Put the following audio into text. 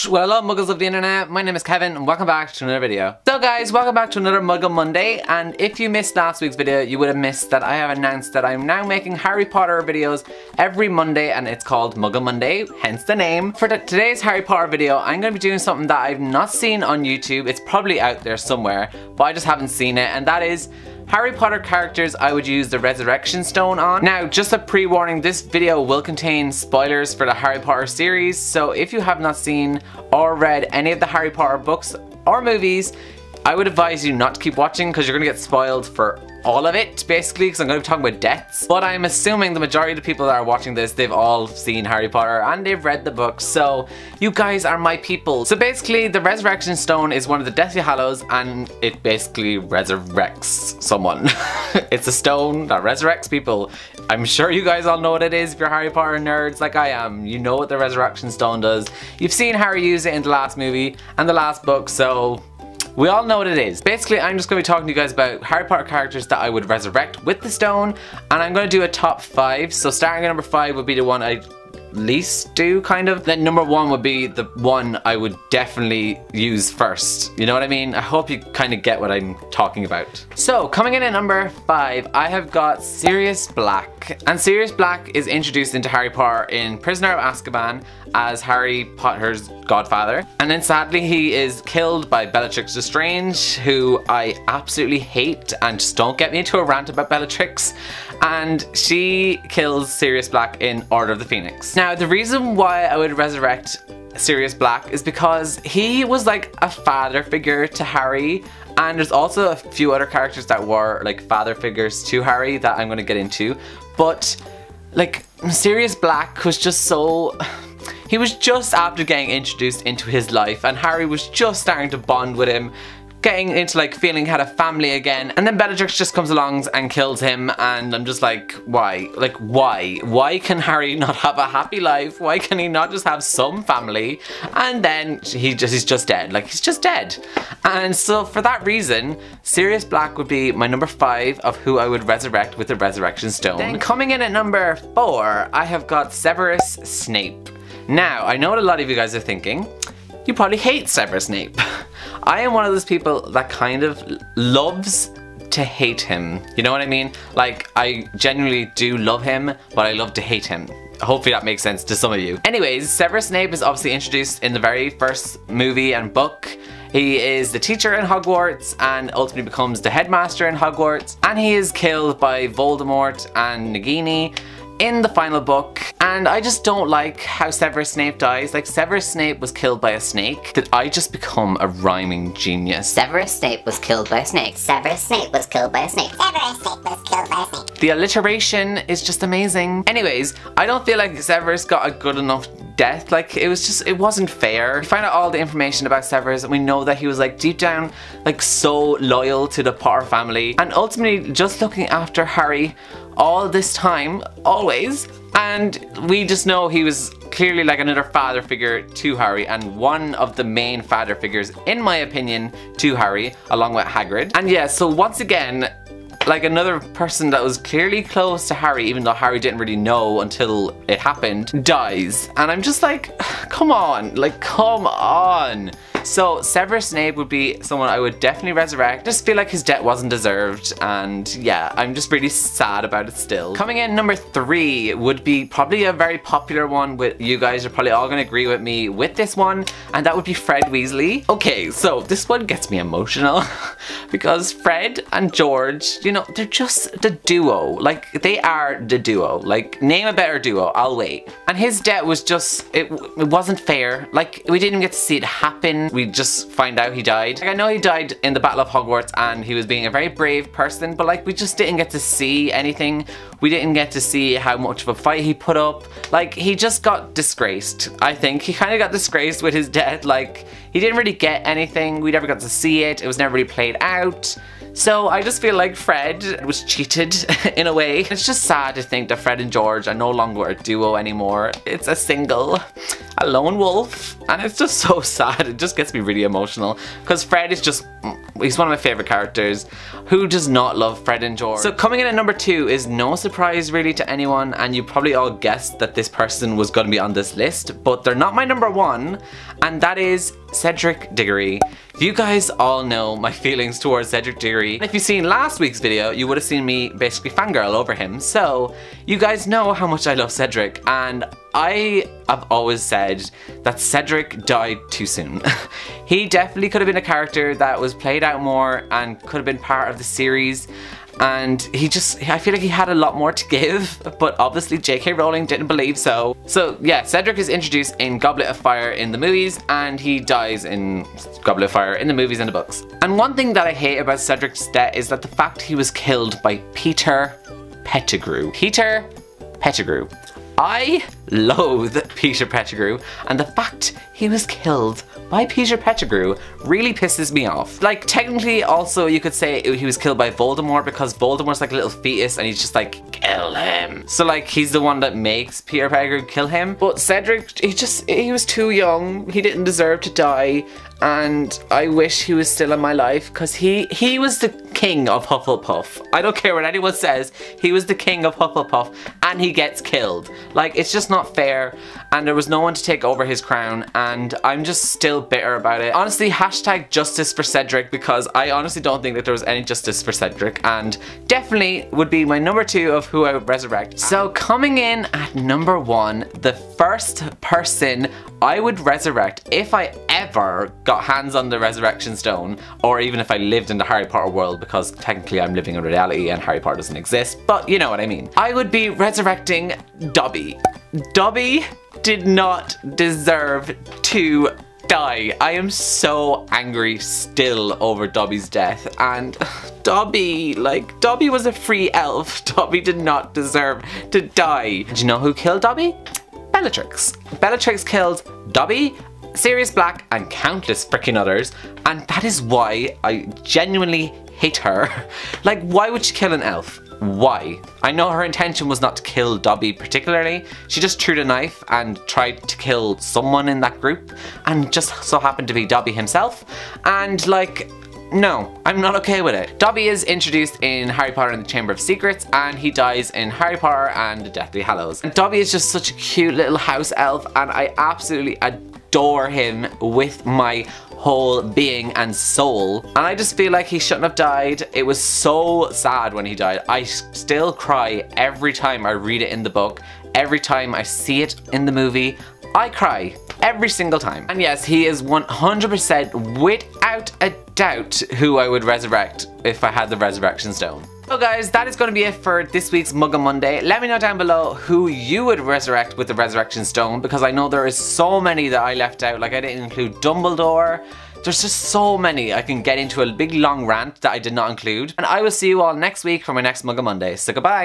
Well, hello muggles of the internet, my name is Kevin and welcome back to another video. So guys, welcome back to another Muggle Monday, and if you missed last week's video, you would have missed that I have announced that I'm now making Harry Potter videos every Monday, and it's called Muggle Monday, hence the name. For today's Harry Potter video, I'm going to be doing something that I've not seen on YouTube. It's probably out there somewhere, but I just haven't seen it, and that is Harry Potter characters I would use the Resurrection Stone on. Now, just a pre-warning, this video will contain spoilers for the Harry Potter series, so if you have not seen or read any of the Harry Potter books or movies, I would advise you not to keep watching because you're going to get spoiled for all of it, basically, because I'm going to be talking about deaths. But I'm assuming the majority of the people that are watching this, they've all seen Harry Potter and they've read the books, so you guys are my people. So basically, the Resurrection Stone is one of the Deathly Hallows, and it basically resurrects someone. It's a stone that resurrects people. I'm sure you guys all know what it is if you're Harry Potter nerds like I am. You know what the Resurrection Stone does. You've seen Harry use it in the last movie and the last book, so we all know what it is. Basically, I'm just going to be talking to you guys about Harry Potter characters that I would resurrect with the stone, and I'm going to do a top 5. So starting at number 5 would be the one I least do, kind of. Then number 1 would be the one I would definitely use first. You know what I mean? I hope you kind of get what I'm talking about. So coming in at number 5, I have got Sirius Black. And Sirius Black is introduced into Harry Potter in Prisoner of Azkaban as Harry Potter's godfather. And then sadly he is killed by Bellatrix Lestrange, who I absolutely hate, and just don't get me into a rant about Bellatrix. And she kills Sirius Black in Order of the Phoenix. Now, the reason why I would resurrect Sirius Black is because he was like a father figure to Harry, and there's also a few other characters that were like father figures to Harry that I'm going to get into. But like, Sirius Black was just so... he was just after getting introduced into his life, and Harry was just starting to bond with him, getting into like feeling he had a family again, and then Bellatrix just comes along and kills him, and I'm just like, why? Like, why? Why can Harry not have a happy life? Why can he not just have some family? And then he's just dead. Like, he's just dead. And so for that reason, Sirius Black would be my number 5 of who I would resurrect with the Resurrection Stone. Then coming in at number 4, I have got Severus Snape. Now, I know what a lot of you guys are thinking. You probably hate Severus Snape. I am one of those people that kind of loves to hate him. You know what I mean? Like, I genuinely do love him, but I love to hate him. Hopefully that makes sense to some of you. Anyways, Severus Snape is obviously introduced in the very first movie and book. He is the teacher in Hogwarts and ultimately becomes the headmaster in Hogwarts. And he is killed by Voldemort and Nagini in the final book, and I just don't like how Severus Snape dies. Like, Severus Snape was killed by a snake. Did I just become a rhyming genius? Severus Snape was killed by a snake. Severus Snape was killed by a snake. Severus Snape was killed by a snake. The alliteration is just amazing. Anyways, I don't feel like Severus got a good enough death. Like, it wasn't fair. We find out all the information about Severus, and we know that he was like deep down like so loyal to the Potter family, and ultimately just looking after Harry all this time, always. And we just know he was clearly like another father figure to Harry, and one of the main father figures, in my opinion, to Harry, along with Hagrid. And yeah, so once again, like another person that was clearly close to Harry, even though Harry didn't really know until it happened, dies. And I'm just like, come on, like, come on. So Severus Snape would be someone I would definitely resurrect. Just feel like his death wasn't deserved, and yeah, I'm just really sad about it still. Coming in number 3 would be probably a very popular one with you guys. Are probably all gonna agree with me with this one, and that would be Fred Weasley. Okay, so this one gets me emotional because Fred and George, you know, they're just the duo. Like, they are the duo. Like, name a better duo, I'll wait. And his death was just, it wasn't fair. Like, we didn't even get to see it happen. We just find out he died. Like, I know he died in the Battle of Hogwarts and he was being a very brave person, but like, we just didn't get to see anything. We didn't get to see how much of a fight he put up. Like, he just got disgraced. I think he kind of got disgraced with his death. Like, he didn't really get anything. We never got to see it. It was never really played out. So I just feel like Fred was cheated in a way. It's just sad to think that Fred and George are no longer a duo anymore. It's a single. a lone wolf, and it's just so sad. It just gets me really emotional because Fred is just, he's one of my favorite characters. Who does not love Fred and George? So coming in at number 2 is no surprise really to anyone, and you probably all guessed that this person was going to be on this list, but they're not my number 1, and that is Cedric Diggory. You guys all know my feelings towards Cedric Diggory. If you've seen last week's video, you would have seen me basically fangirl over him. So you guys know how much I love Cedric, and I have always said that Cedric died too soon. He definitely could have been a character that was played out more and could have been part of the series. And I feel like he had a lot more to give, but obviously J.K. Rowling didn't believe so. So yeah, Cedric is introduced in Goblet of Fire in the movies, and he dies in Goblet of Fire in the movies and the books. And one thing that I hate about Cedric's death is that the fact he was killed by Peter Pettigrew. Peter Pettigrew. I loathe Peter Pettigrew, and the fact he was killed by Peter Pettigrew really pisses me off. Like, technically also you could say he was killed by Voldemort, because Voldemort's like a little fetus and he's just like, kill him. So like, he's the one that makes Peter Pettigrew kill him. But Cedric, he was too young. He didn't deserve to die. And I wish he was still in my life, because he was the king of Hufflepuff. I don't care what anyone says, he was the king of Hufflepuff, and he gets killed. Like, it's just not fair, and there was no one to take over his crown, and I'm just still bitter about it. Honestly, hashtag justice for Cedric, because I honestly don't think that there was any justice for Cedric, and definitely would be my number 2 of who I would resurrect. So coming in at number 1, the first person I would resurrect if I ever got hands on the resurrection stone, or even if I lived in the Harry Potter world, because technically I'm living in reality and Harry Potter doesn't exist, but you know what I mean. I would be resurrecting Dobby. Dobby did not deserve to die. I am so angry still over Dobby's death, and Dobby was a free elf. Dobby did not deserve to die. Do you know who killed Dobby? Bellatrix. Bellatrix killed Dobby, Sirius Black, and countless freaking others, and that is why I genuinely hate her. Like, why would she kill an elf? Why? I know her intention was not to kill Dobby particularly. She just threw the knife and tried to kill someone in that group, and just so happened to be Dobby himself, and like, no, I'm not okay with it. Dobby is introduced in Harry Potter and the Chamber of Secrets, and he dies in Harry Potter and the Deathly Hallows. And Dobby is just such a cute little house elf, and I absolutely adore him with my whole being and soul. And I just feel like he shouldn't have died. It was so sad when he died. I still cry every time I read it in the book. Every time I see it in the movie, I cry. Every single time. And yes, he is 100% without a doubt who I would resurrect if I had the resurrection stone. So guys, that is going to be it for this week's Muggle Monday. Let me know down below who you would resurrect with the resurrection stone, because I know there is so many that I left out. Like, I didn't include Dumbledore. There's just so many. I can get into a big long rant that I did not include. And I will see you all next week for my next Muggle Monday. So goodbye.